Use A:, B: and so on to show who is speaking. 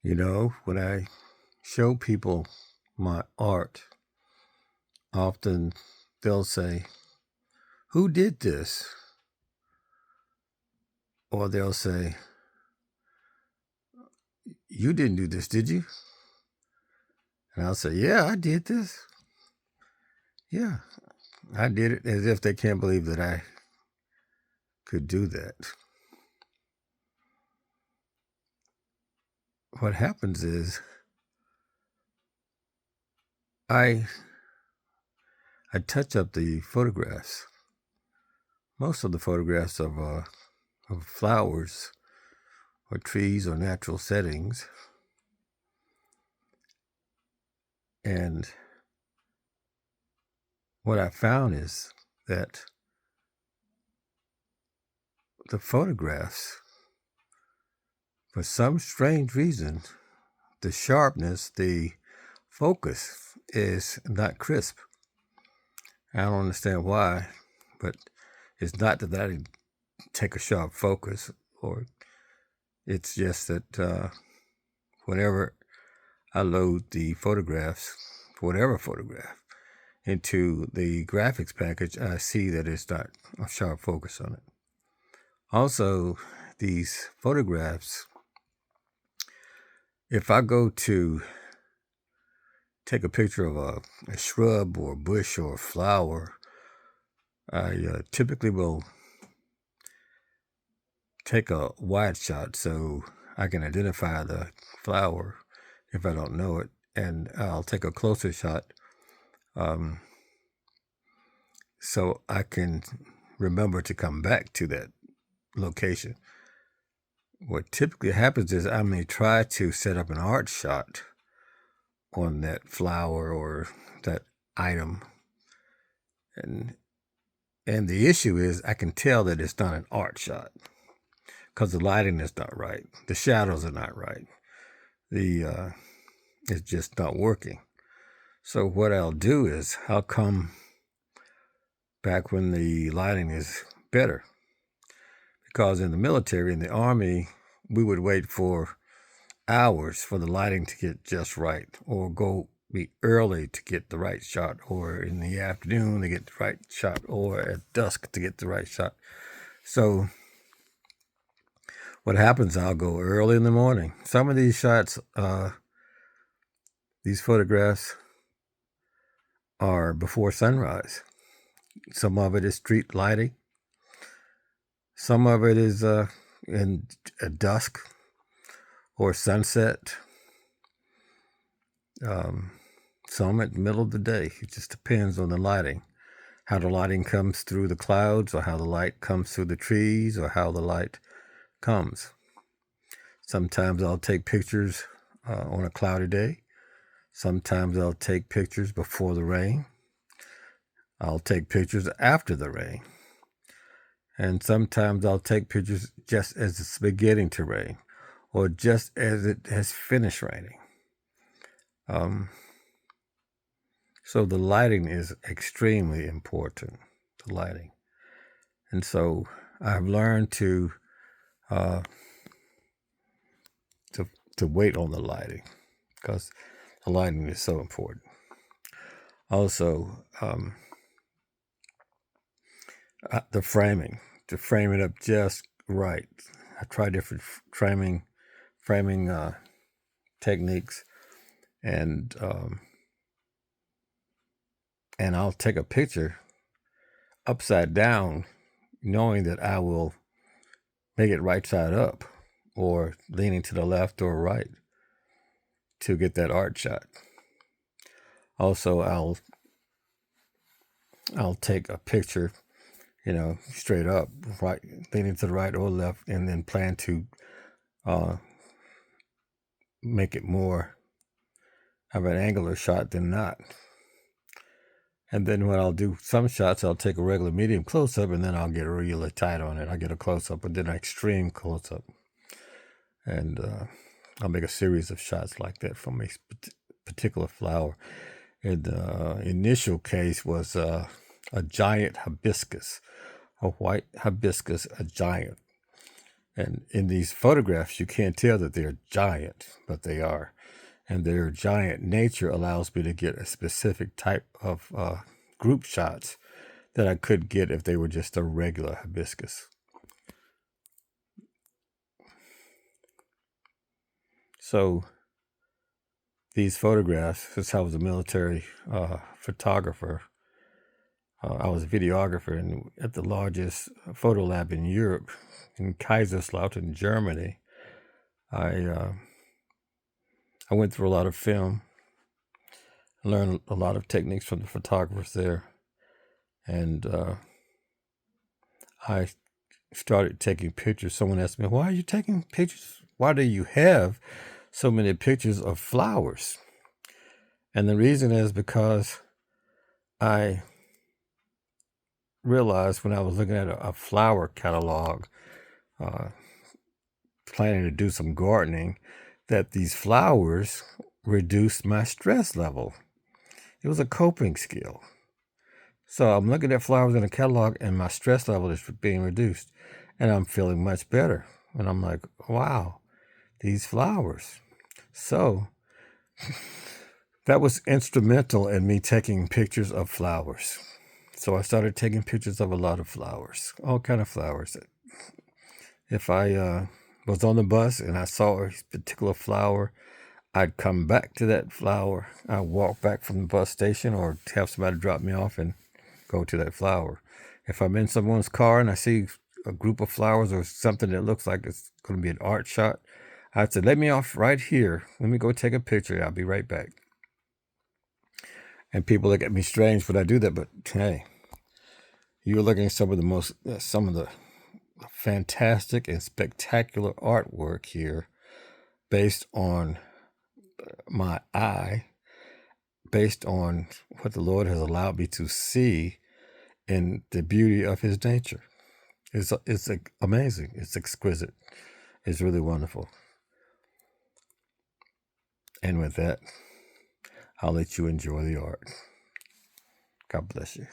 A: When I show people my art, often they'll say, "Who did this?" Or they'll say, "You didn't do this, did you?" And I'll say, "Yeah, I did this. Yeah, I did it," as if they can't believe that I could do that. What happens is I touch up the photographs. Most of the photographs of flowers or trees or natural settings. And what I found is that the photographs, for some strange reason, the sharpness, the focus is not crisp. I don't understand why, but it's not that I didn't take a sharp focus, or it's just that whenever I load the photographs, whatever photograph, into the graphics package, I see that it's not a sharp focus on it. Also, these photographs, if I go to take a picture of a shrub or a bush or a flower, I typically will take a wide shot so I can identify the flower if I don't know it, and I'll take a closer shot so I can remember to come back to that location. What typically happens is I may try to set up an art shot on that flower or that item, and the issue is I can tell that it's not an art shot because the lighting is not right, the shadows are not right, it's just not working. So what I'll do is I'll come back when the lighting is better, because in the military, in the Army, we would wait for hours for the lighting to get just right, or go be early to get the right shot, or in the afternoon to get the right shot, or at dusk to get the right shot. So what happens, I'll go early in the morning. Some of these shots, these photographs are before sunrise. Some of it is street lighting. Some of it is in dusk or sunset. Some at the middle of the day. It just depends on the lighting, how the lighting comes through the clouds, or how the light comes through the trees, or how the light comes. Sometimes I'll take pictures on a cloudy day. Sometimes I'll take pictures before the rain. I'll take pictures after the rain. And sometimes I'll take pictures just as it's beginning to rain, or just as it has finished raining. So the lighting is extremely important, the lighting. And so I've learned to wait on the lighting, because the lighting is so important. Also, the framing, to frame it up just right. I try different framing techniques, and I'll take a picture upside down, knowing that I will make it right side up, or leaning to the left or right, to get that art shot. Also, I'll take a picture, straight up, right, leaning to the right or left, and then plan to make it more of an angular shot than not. And then what I'll do, some shots I'll take a regular medium close-up, and then I'll get really tight on it. I'll get a close-up, and then an extreme close-up. And I'll make a series of shots like that from a particular flower. And the initial case was a giant hibiscus, a white hibiscus, a giant. And in these photographs, you can't tell that they're giant, but they are. And their giant nature allows me to get a specific type of group shots that I could get if they were just a regular hibiscus. So these photographs, since I was a military photographer, I was a videographer at the largest photo lab in Europe, in Kaiserslautern, Germany. I went through a lot of film, learned a lot of techniques from the photographers there, and I started taking pictures. Someone asked me, why are you taking pictures? Why do you have so many pictures of flowers? And the reason is because I realized when I was looking at a flower catalog, planning to do some gardening, that these flowers reduced my stress level. It was a coping skill. So I'm looking at flowers in a catalog and my stress level is being reduced and I'm feeling much better. And I'm like, wow, these flowers. So that was instrumental in me taking pictures of flowers. So I started taking pictures of a lot of flowers, all kind of flowers. If I was on the bus and I saw a particular flower, I'd come back to that flower. I'd walk back from the bus station or have somebody drop me off and go to that flower. If I'm in someone's car and I see a group of flowers or something that looks like it's going to be an art shot, I'd say, let me off right here. Let me go take a picture. I'll be right back. And people look at me strange when I do that, but hey, you're looking at some of the fantastic and spectacular artwork here based on my eye, based on what the Lord has allowed me to see in the beauty of his nature. It's amazing. It's exquisite. It's really wonderful. And with that, I'll let you enjoy the art. God bless you.